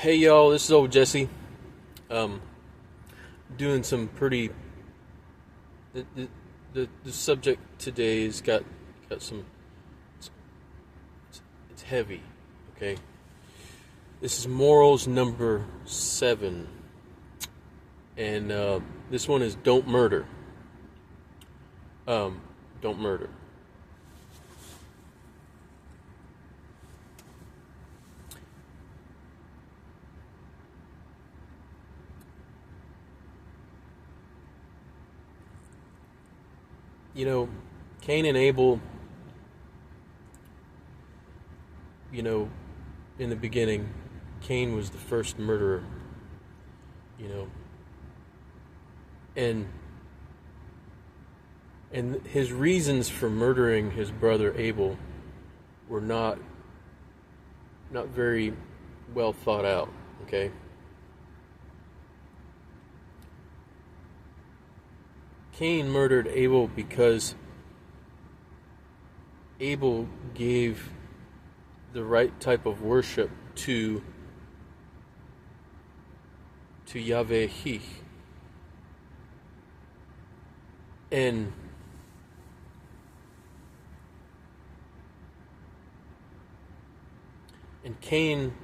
Hey y'all, this is old Jesse. Um, doing some pretty. The subject today's got some. It's heavy. Okay. This is morals number 7, and this one is don't murder. Don't murder. You know, Cain and Abel. You know, in the beginning, Cain was the first murderer. You know, and his reasons for murdering his brother Abel were not very well thought out. Okay. Cain murdered Abel because Abel gave the right type of worship to Yahweh He. And Cain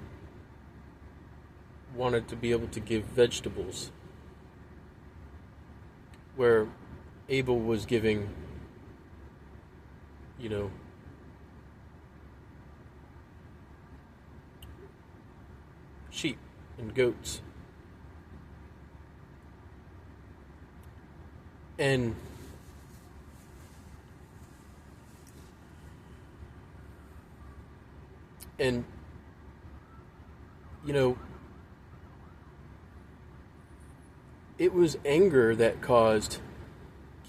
wanted to be able to give vegetables, where Abel was giving, you know, sheep and goats. And you know, it was anger that caused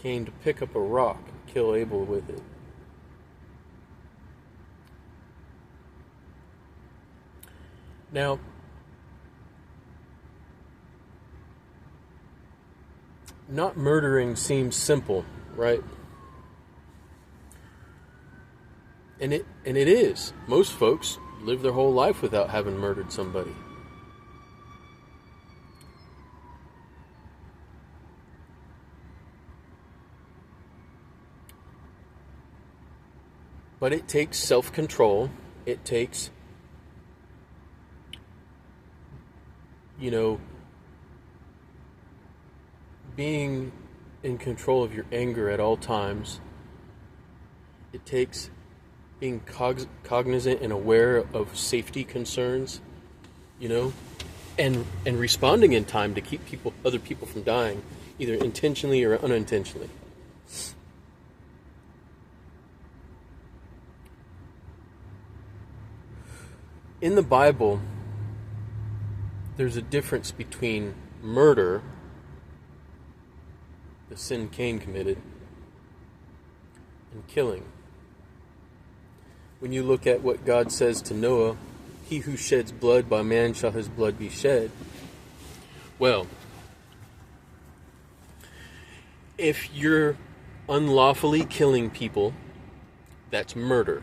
Cain to pick up a rock and kill Abel with it. Now, not murdering seems simple, right? And it is. Most folks live their whole life without having murdered somebody. But it takes self-control. It takes, you know, being in control of your anger at all times. It takes being cognizant and aware of safety concerns, you know, and responding in time to keep other people from dying, either intentionally or unintentionally. In the Bible, there's a difference between murder, the sin Cain committed, and killing. When you look at what God says to Noah, he who sheds blood, by man shall his blood be shed. Well, if you're unlawfully killing people, that's murder.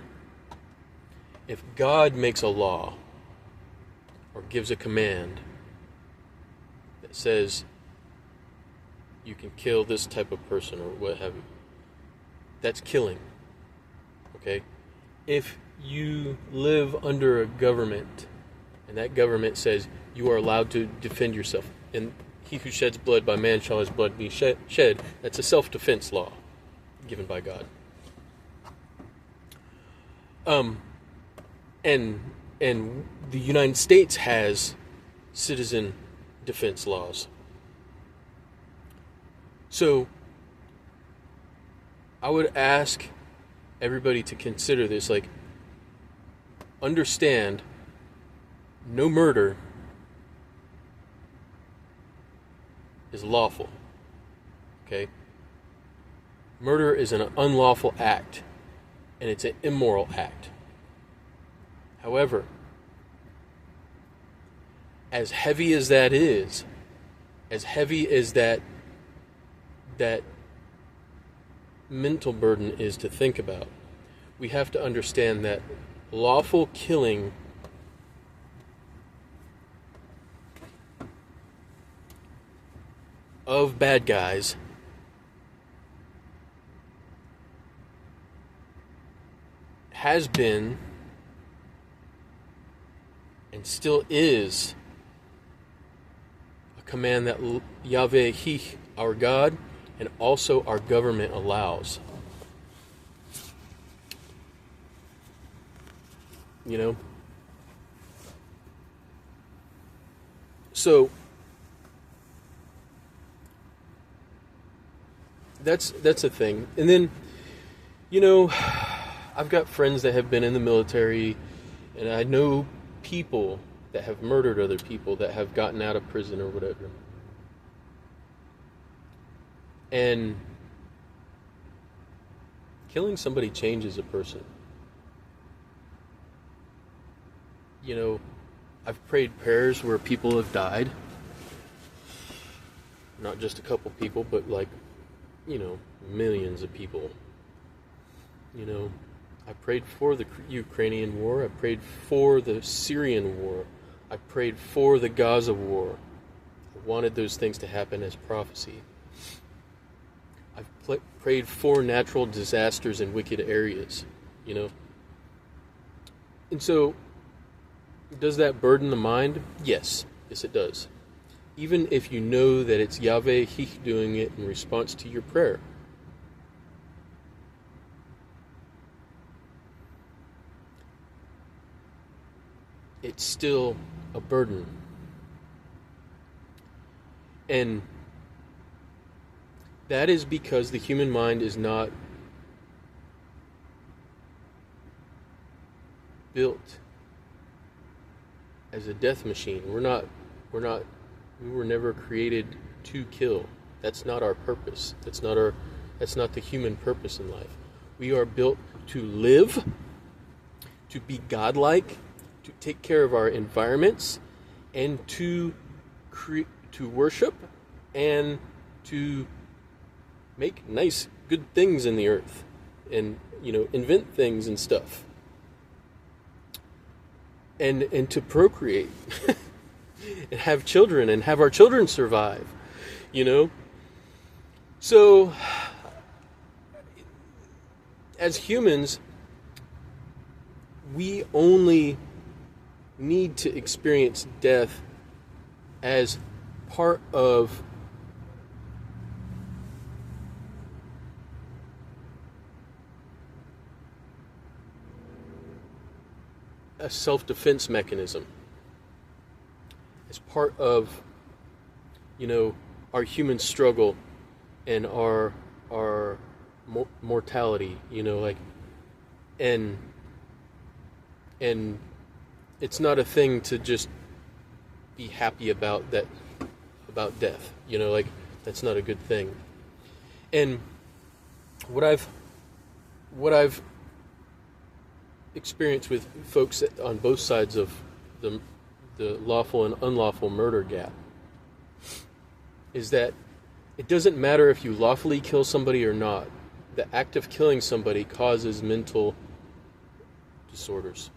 If God makes a law or gives a command that says you can kill this type of person or what have you, that's killing. Okay? If you live under a government and that government says you are allowed to defend yourself, and he who sheds blood, by man shall his blood be shed, that's a self-defense law given by God. And the United States has citizen defense laws. So I would ask everybody to consider this, like, understand no murder is lawful. Okay? Murder is an unlawful act, and it's an immoral act. However, as heavy as that is, as heavy as that mental burden is to think about, we have to understand that lawful killing of bad guys has been and still is a command that Yahweh, He, our God, and also our government allows. You know? So that's a thing. And then, you know, I've got friends that have been in the military, and I know people that have murdered other people that have gotten out of prison or whatever. And killing somebody changes a person. You know, I've prayed prayers where people have died. Not just a couple people, but like, you know, millions of people. You know, I prayed for the Ukrainian war. I prayed for the Syrian war. I prayed for the Gaza war. I wanted those things to happen as prophecy. I've prayed for natural disasters in wicked areas, you know. And so, does that burden the mind? Yes. Yes, it does. Even if you know that it's Yahweh, He doing it in response to your prayer. It's still a burden. And that is because the human mind is not built as a death machine. We were never created to kill. That's not our purpose. That's not the human purpose in life. We are built to live, to be godlike, to take care of our environments, and to worship and to make nice, good things in the earth, and, you know, invent things and stuff, and to procreate, and have children, and have our children survive, you know. So, as humans, we only need to experience death as part of a self-defense mechanism, as part of, you know, our human struggle and our mortality, you know, like, and it's not a thing to just be happy about that, about death, you know, like, that's not a good thing. And what I've experienced with folks on both sides of the lawful and unlawful murder gap is that it doesn't matter if you lawfully kill somebody or not. The act of killing somebody causes mental disorders.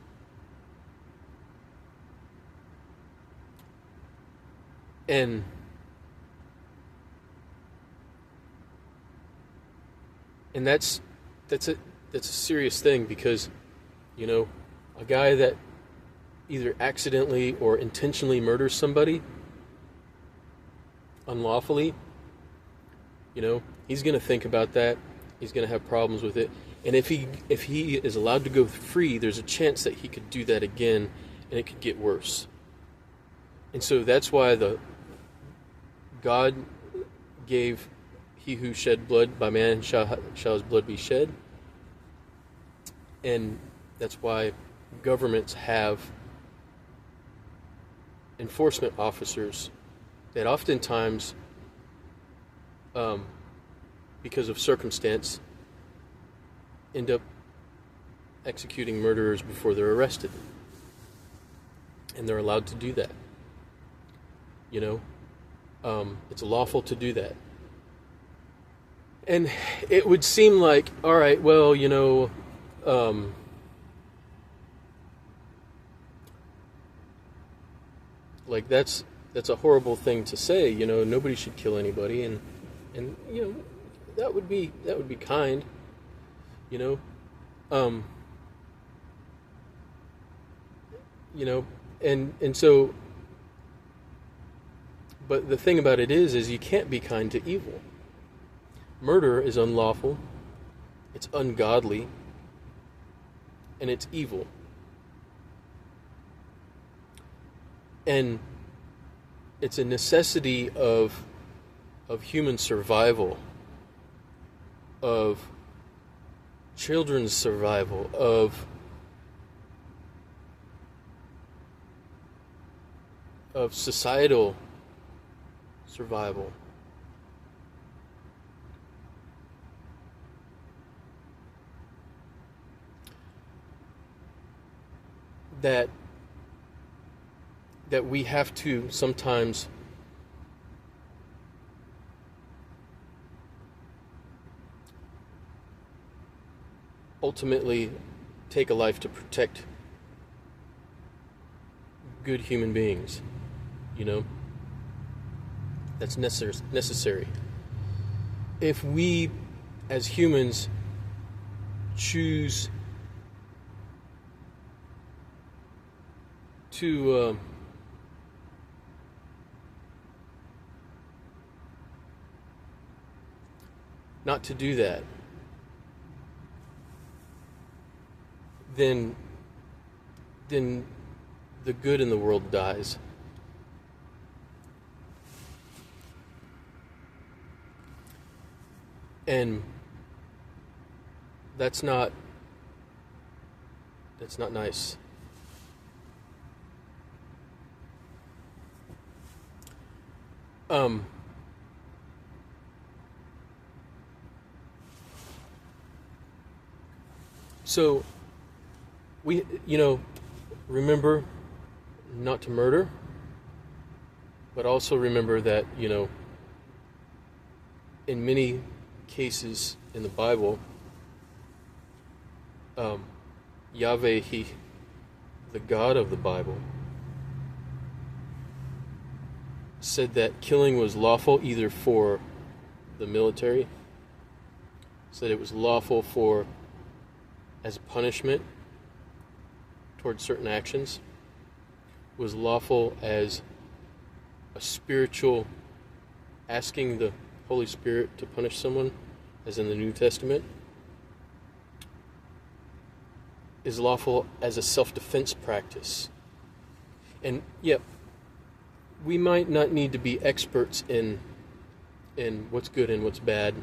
And that's a serious thing, because, you know, a guy that either accidentally or intentionally murders somebody unlawfully, you know, he's going to think about that. He's going to have problems with it. And if he is allowed to go free, there's a chance that he could do that again, and it could get worse. And so that's why God gave, he who shed blood, by man shall his blood be shed. And that's why governments have enforcement officers that oftentimes, because of circumstance, end up executing murderers before they're arrested. And they're allowed to do that. You know, it's lawful to do that. And it would seem like, all right, well, you know, like that's that's a horrible thing to say. Nobody should kill anybody, and that would be kind. You know, um, and so. But the thing about it is you can't be kind to evil. Murder is unlawful, it's ungodly, and it's evil. And it's a necessity of human survival, of children's survival, of societal survival. That we have to sometimes ultimately take a life to protect good human beings. That's necessary. If we, as humans, choose to not to do that, then the good in the world dies. And that's not nice. So we, remember not to murder, but also remember that, in many cases in the Bible, Yahweh, the God of the Bible, said that killing was lawful either for the military, said it was lawful as a punishment towards certain actions, was lawful as a spiritual, asking the Holy Spirit to punish someone, as in the New Testament, is lawful as a self-defense practice. And yep, we might not need to be experts in what's good and what's bad,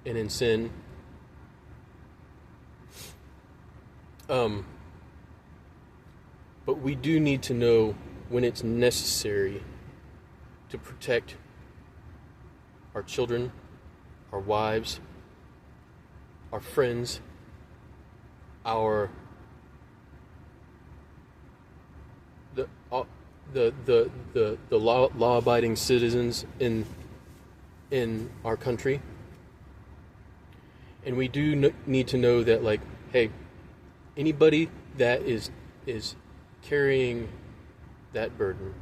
and in sin. But we do need to know when it's necessary to protect our children, our wives, our friends, the law-abiding citizens in our country. And we do need to know that, like, hey, anybody that is carrying that burden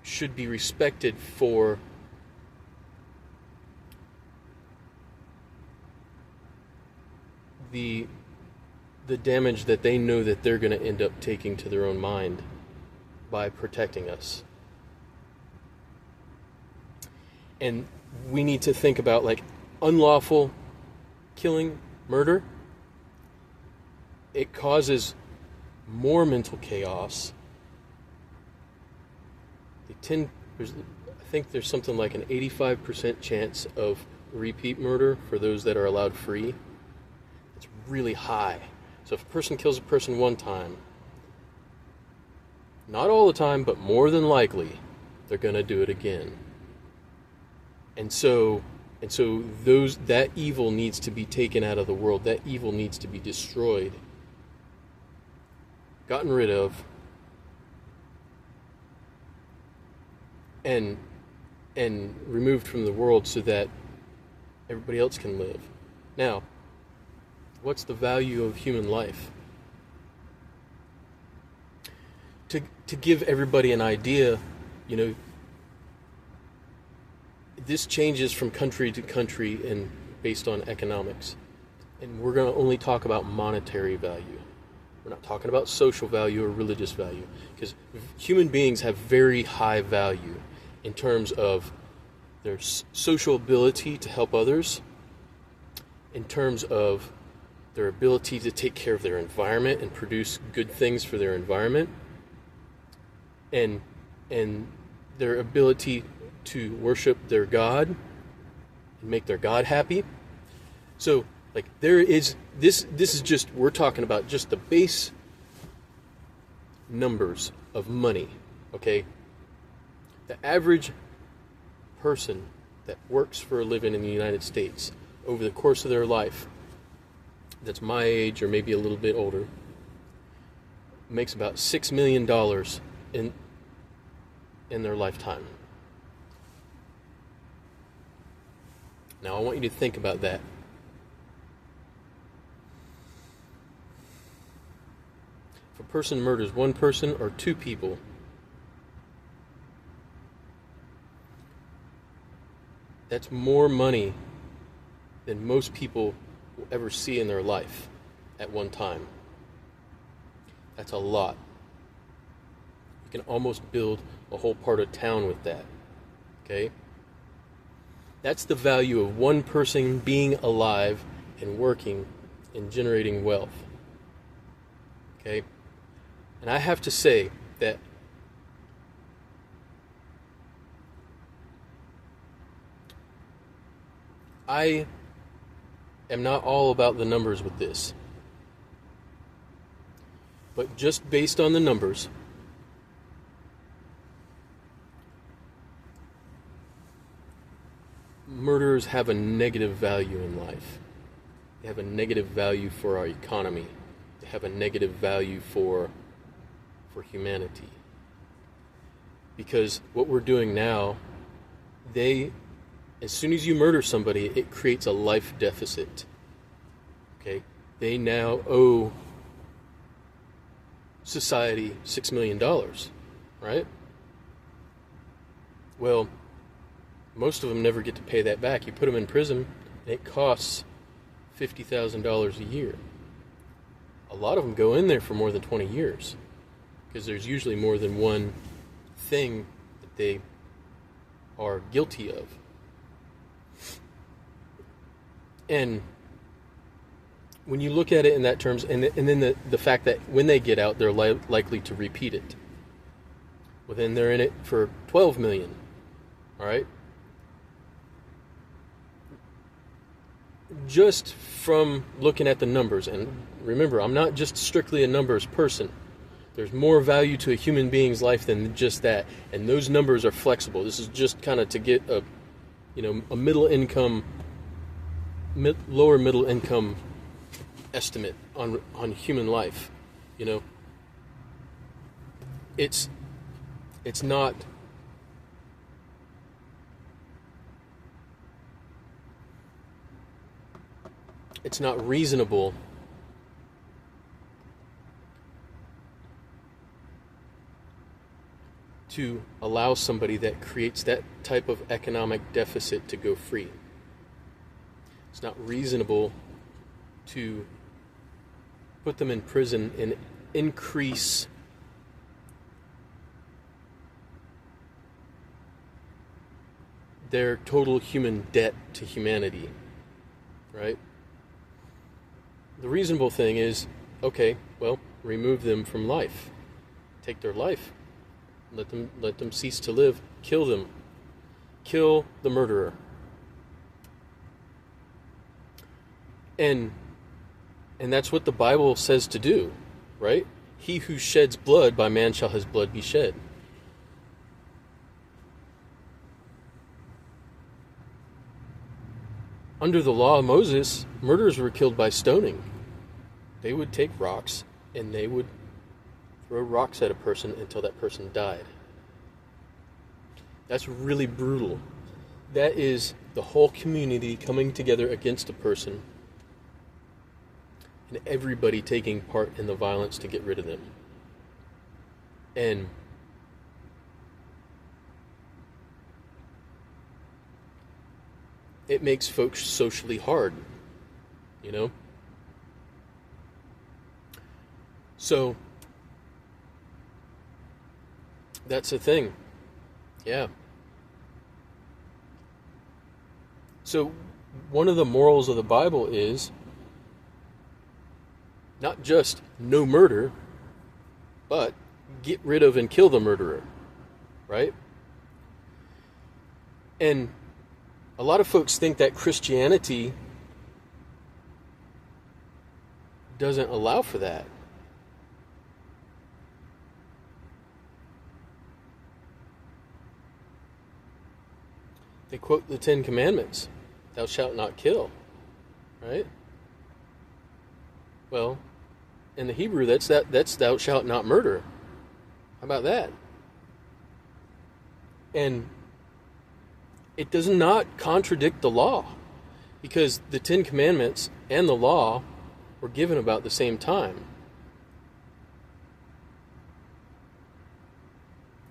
should be respected for the damage that they know that they're going to end up taking to their own mind by protecting us. And we need to think about, like, unlawful killing, murder. It causes more mental chaos. I think there's something like an 85% chance of repeat murder for those that are allowed free. It's really high. So if a person kills a person one time, not all the time, but more than likely, they're going to do it again. And so that evil needs to be taken out of the world. That evil needs to be destroyed, gotten rid of, and removed from the world so that everybody else can live. Now, what's the value of human life? to give everybody an idea, you know, this changes from country to country and based on economics. And we're going to only talk about monetary value. We're not talking about social value or religious value, because human beings have very high value in terms of their social ability to help others, in terms of their ability to take care of their environment and produce good things for their environment, and their ability to worship their God and make their God happy. So, like, there is this is just, we're talking about just the base numbers of money, okay? The average person that works for a living in the United States over the course of their life, that's my age or maybe a little bit older, makes about $6 million in their lifetime. Now I want you to think about that. If a person murders one person or two people, that's more money than most people will ever see in their life at one time. That's a lot. You can almost build a whole part of town with that. Okay? That's the value of one person being alive and working and generating wealth. Okay? And I have to say that I am not all about the numbers with this. But just based on the numbers, murderers have a negative value in life. They have a negative value for our economy. They have a negative value for humanity. Because what we're doing now, as soon as you murder somebody, it creates a life deficit. Okay? They now owe society $6 million, right? Well, most of them never get to pay that back. You put them in prison, and it costs $50,000 a year. A lot of them go in there for more than 20 years, because there's usually more than one thing that they are guilty of. And when you look at it in that terms, and then the fact that when they get out, they're likely to repeat it. Well, then they're in it for $12 million. All right? Just from looking at the numbers, and remember, I'm not just strictly a numbers person. There's more value to a human being's life than just that, and those numbers are flexible. This is just kind of to get a lower middle income estimate on human life. You know, it's not reasonable to allow somebody that creates that type of economic deficit to go free. It's not reasonable to put them in prison and increase their total human debt to humanity, right? The reasonable thing is, okay, well, remove them from life. Take their life. Let them cease to live. Kill them. Kill the murderer. And that's what the Bible says to do, right? He who sheds blood, by man shall his blood be shed. Under the law of Moses, murderers were killed by stoning. They would take rocks and they would throw rocks at a person until that person died. That's really brutal. That is the whole community coming together against a person and everybody taking part in the violence to get rid of them. And it makes folks socially hard, you know? So, that's the thing. Yeah. So, one of the morals of the Bible is not just no murder, but get rid of and kill the murderer, right? And a lot of folks think that Christianity doesn't allow for that. They quote the Ten Commandments. Thou shalt not kill, right? Well, in the Hebrew, that's thou shalt not murder. How about that? And it does not contradict the law, because the Ten Commandments and the law were given about the same time.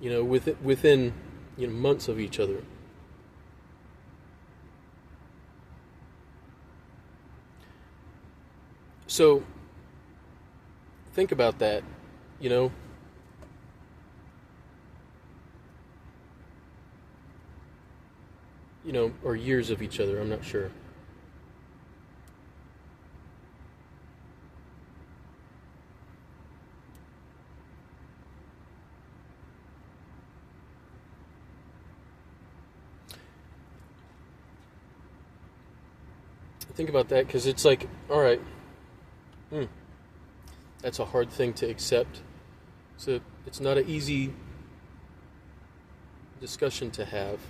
You know, within months of each other. So, think about that, or years of each other, I'm not sure. Think about that, because it's like, all right, that's a hard thing to accept. So it's not an easy discussion to have.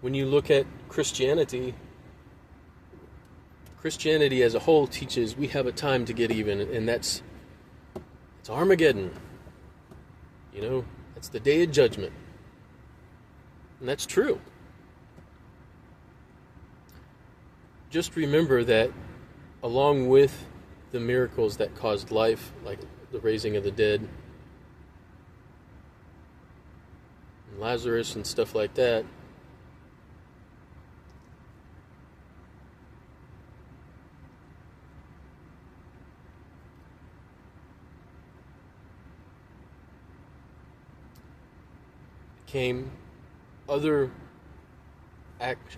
When you look at Christianity as a whole teaches we have a time to get even, and it's Armageddon. That's the day of judgment. And that's true. Just remember that along with the miracles that caused life, like the raising of the dead, and Lazarus and stuff like that, came other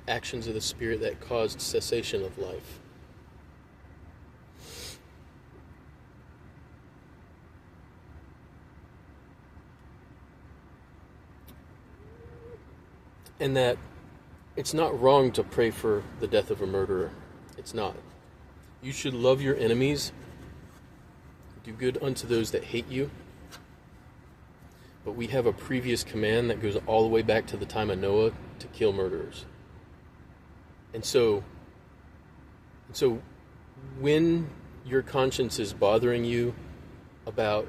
actions of the Spirit that caused cessation of life. And that it's not wrong to pray for the death of a murderer. It's not. You should love your enemies, do good unto those that hate you. But we have a previous command that goes all the way back to the time of Noah to kill murderers. And so when your conscience is bothering you about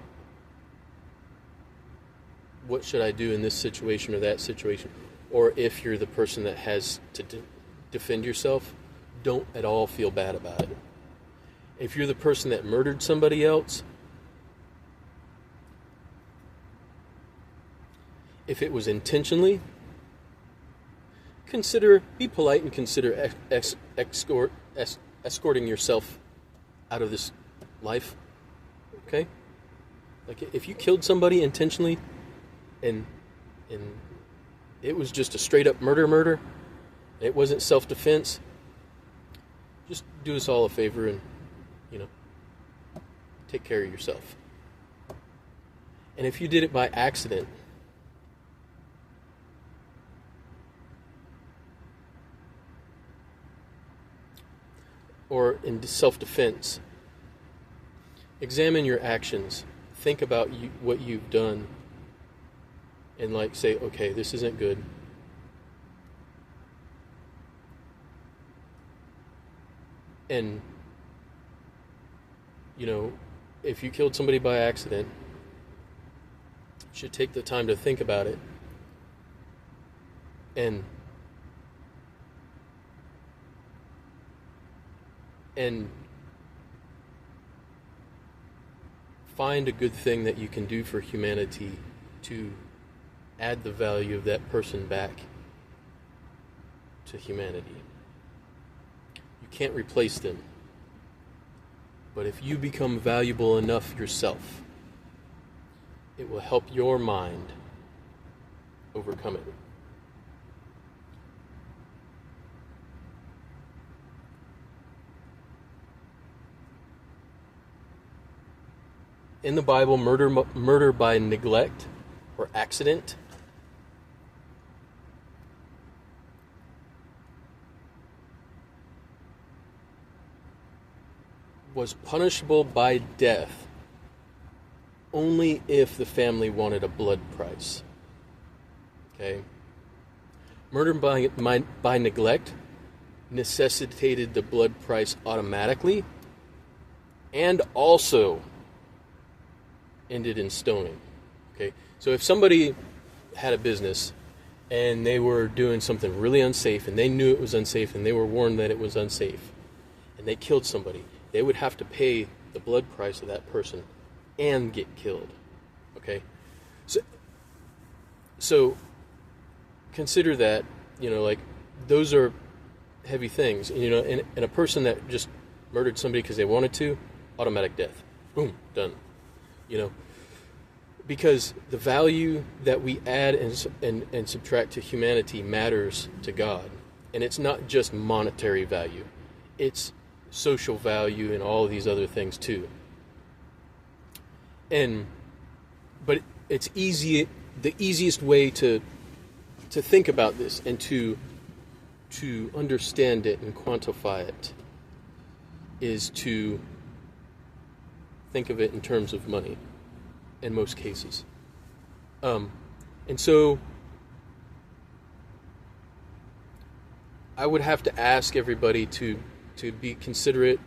what should I do in this situation or that situation, or if you're the person that has to defend yourself, don't at all feel bad about it. If you're the person that murdered somebody else, if it was intentionally, be polite and consider escorting yourself out of this life. Okay? Like if you killed somebody intentionally and it was just a straight up murder, it wasn't self-defense, just do us all a favor and, take care of yourself. And if you did it by accident, or in self-defense, examine your actions. Think about what you've done. And say, okay, this isn't good. And, if you killed somebody by accident, you should take the time to think about it. And find a good thing that you can do for humanity to add the value of that person back to humanity. You can't replace them. But if you become valuable enough yourself, it will help your mind overcome it. In the Bible, murder by neglect or accident was punishable by death only if the family wanted a blood price. Okay? Murder by neglect necessitated the blood price automatically and also ended in stoning. Okay? So if somebody had a business and they were doing something really unsafe and they knew it was unsafe and they were warned that it was unsafe and they killed somebody, they would have to pay the blood price of that person and get killed. Okay? So consider that, like, those are heavy things. And a person that just murdered somebody because they wanted to, automatic death. Boom, done. Because the value that we add and subtract to humanity matters to God. And it's not just monetary value. It's social value and all of these other things too. But it's easy. The easiest way to think about this and to understand it and quantify it is to think of it in terms of money in most cases. And so I would have to ask everybody to be considerate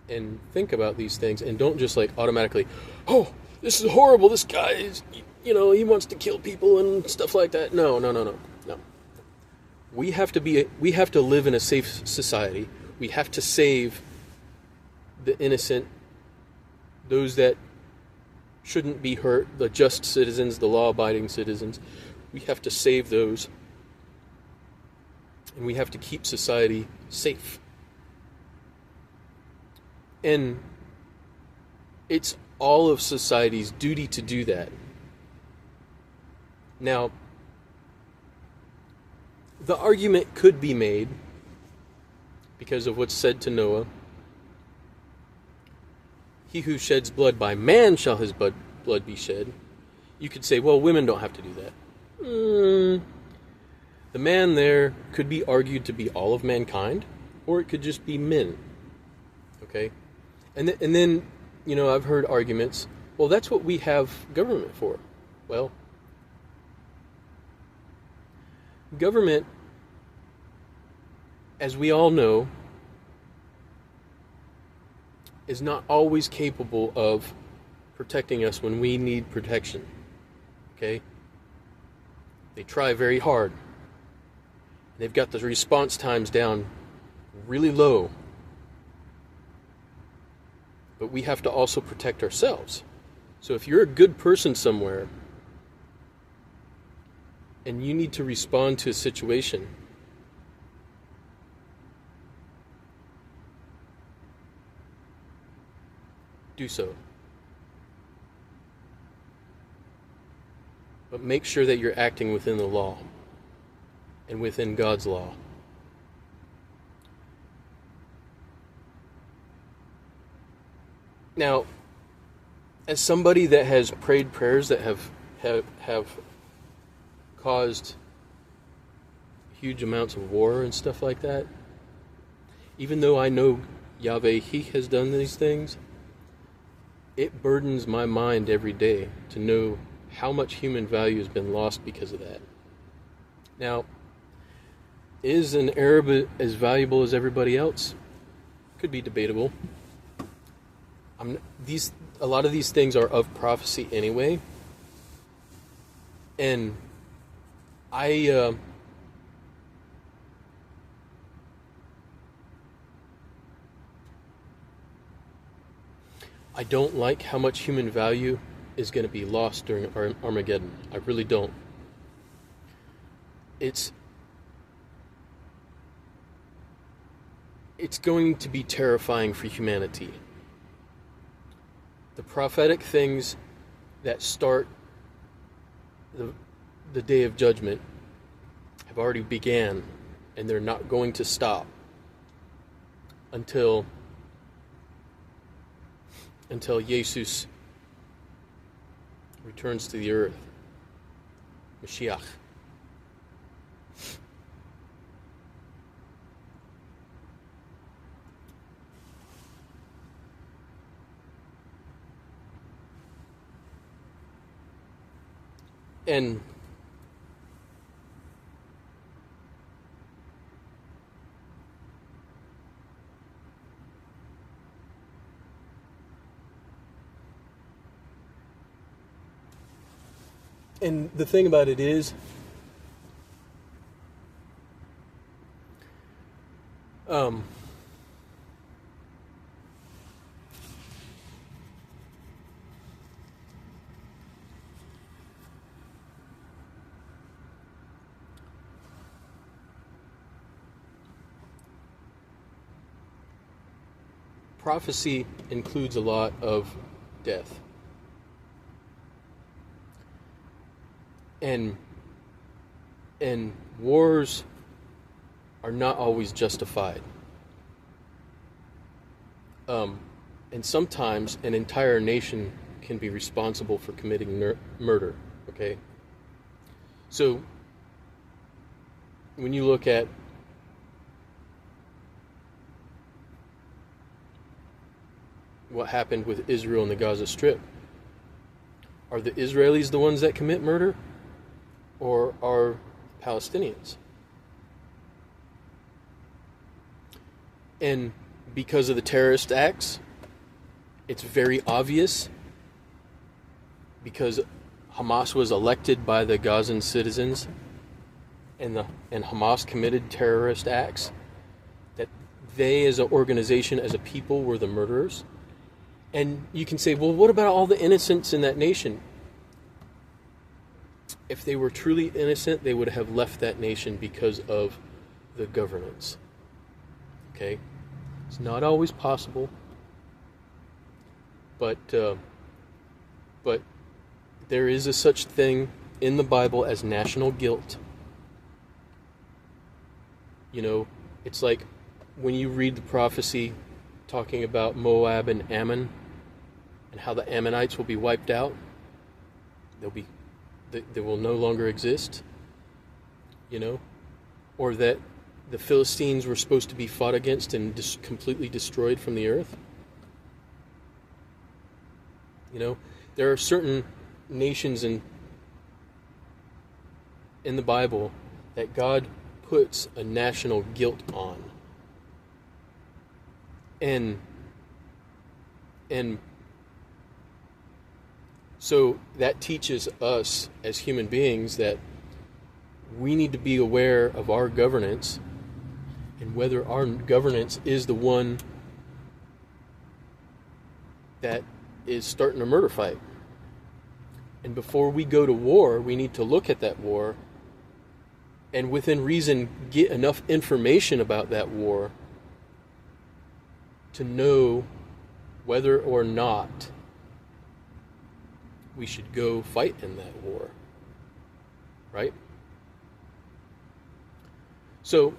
and think about these things, and don't just automatically, oh, this is horrible, this guy is, he wants to kill people and stuff like that. No. We have to live in a safe society. We have to save the innocent, those that shouldn't be hurt, the just citizens, the law-abiding citizens. We have to save those, and we have to keep society safe. And it's all of society's duty to do that. Now, the argument could be made, because of what's said to Noah, he who sheds blood by man shall his blood be shed. You could say, well, women don't have to do that. The man there could be argued to be all of mankind, or it could just be men. Okay? And then, I've heard arguments, well, that's what we have government for. Well, government, as we all know, is not always capable of protecting us when we need protection. Okay? They try very hard. They've got the response times down really low. But we have to also protect ourselves. So if you're a good person somewhere and you need to respond to a situation, do so. But make sure that you're acting within the law and within God's law. Now, as somebody that has prayed prayers that have caused huge amounts of war and stuff like that, even though I know Yahweh, He has done these things, it burdens my mind every day to know how much human value has been lost because of that. Now, is an Arab as valuable as everybody else? Could be debatable. A lot of these things are of prophecy anyway, and I I don't like how much human value is going to be lost during Armageddon. I really don't. It's going to be terrifying for humanity. The prophetic things that start the day of judgment have already began, and they're not going to stop until Jesus returns to the earth. Mashiach. And the thing about it is, prophecy includes a lot of death. And wars are not always justified. And sometimes an entire nation can be responsible for committing murder, okay? So, when you look at what happened with Israel and the Gaza Strip, are the Israelis the ones that commit murder? Or are Palestinians? And because of the terrorist acts, it's very obvious, because Hamas was elected by the Gazan citizens, and Hamas committed terrorist acts, that they as an organization, as a people, were the murderers. And you can say, well, what about all the innocents in that nation? If they were truly innocent, they would have left that nation because of the governance. Okay? It's not always possible, but there is a such thing in the Bible as national guilt. You know, it's like when you read the prophecy talking about Moab and Ammon, and how the Ammonites will be wiped out. They will no longer exist, you know, or that the Philistines were supposed to be fought against and completely destroyed from the earth. You know, there are certain nations in the Bible that God puts a national guilt on. And so that teaches us as human beings that we need to be aware of our governance, and whether our governance is the one that is starting a murder fight. And before we go to war, we need to look at that war and within reason get enough information about that war to know whether or not we should go fight in that war. Right? So,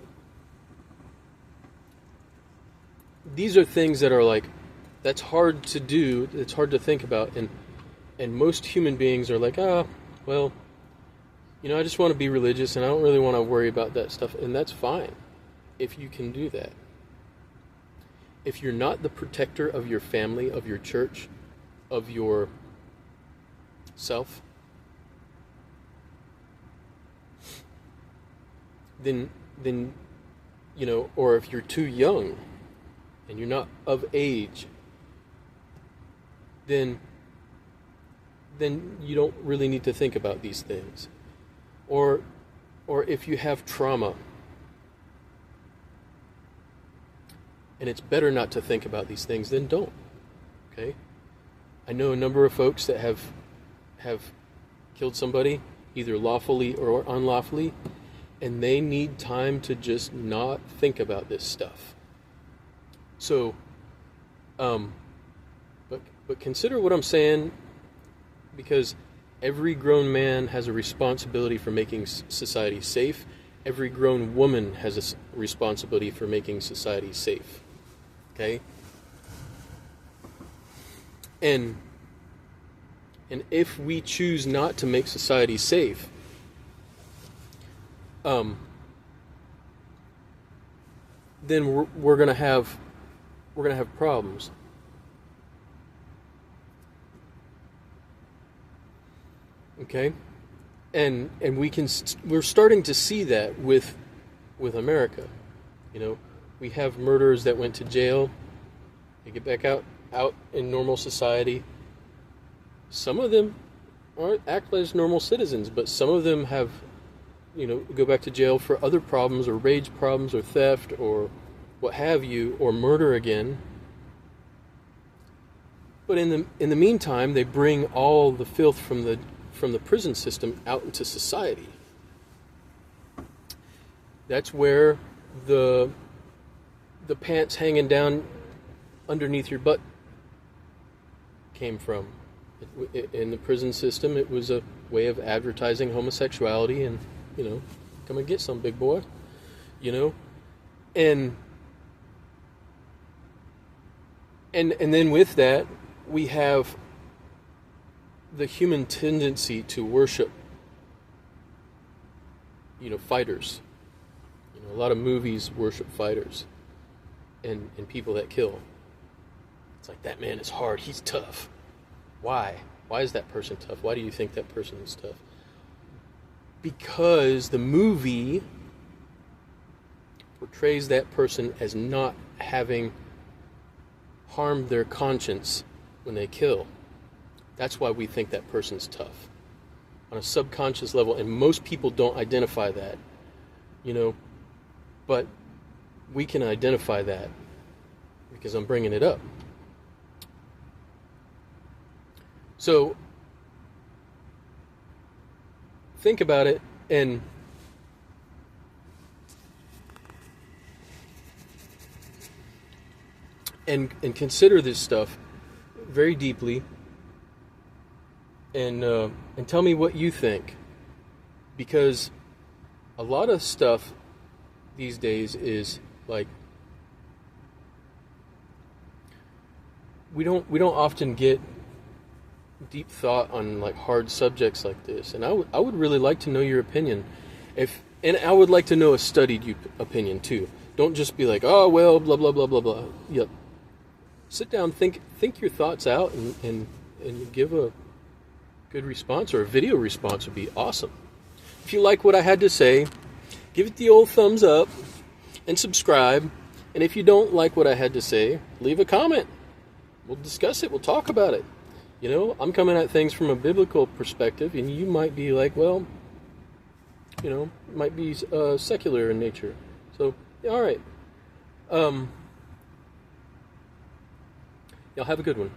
these are things that are like, that's hard to do, it's hard to think about, and most human beings are like, well, you know, I just want to be religious and I don't really want to worry about that stuff, and that's fine if you can do that. If you're not the protector of your family, of your church, of your self, then you know, or if you're too young and you're not of age, then you don't really need to think about these things. Or if you have trauma, and it's better not to think about these things, then don't. Okay? I know a number of folks that have killed somebody, either lawfully or unlawfully, and they need time to just not think about this stuff. So, but consider what I'm saying, because every grown man has a responsibility for making society safe. Every grown woman has a responsibility for making society safe. Okay? And if we choose not to make society safe, then we're gonna have problems. Okay, and we're starting to see that with America. You know, we have murderers that went to jail. They get back out in normal society. Some of them act as normal citizens, but some of them have, go back to jail for other problems, or rage problems, or theft, or what have you, or murder again. But in the meantime, they bring all the filth from the prison system out into society. That's where the pants hanging down underneath your butt came from. In the prison system, it was a way of advertising homosexuality, and come and get some, big boy, and then with that, we have the human tendency to worship, fighters. A lot of movies worship fighters and people that kill. It's like, that man is hard, he's tough. Why? Why is that person tough? Why do you think that person is tough? Because the movie portrays that person as not having harmed their conscience when they kill. That's why we think that person's tough on a subconscious level, and most people don't identify that, but we can identify that because I'm bringing it up. So think about it and consider this stuff very deeply, and tell me what you think, because a lot of stuff these days is like, we don't often get deep thought on like hard subjects like this, and I would really like to know your opinion, and I would like to know a studied opinion too. Don't just be like, oh well, blah blah blah blah blah. Yep. Sit down, think your thoughts out, and give a good response, or a video response would be awesome. If you like what I had to say, give it the old thumbs up and subscribe. And if you don't like what I had to say, leave a comment. We'll discuss it. We'll talk about it. I'm coming at things from a biblical perspective, and you might be like, well, it might be secular in nature. So, all right. Y'all have a good one.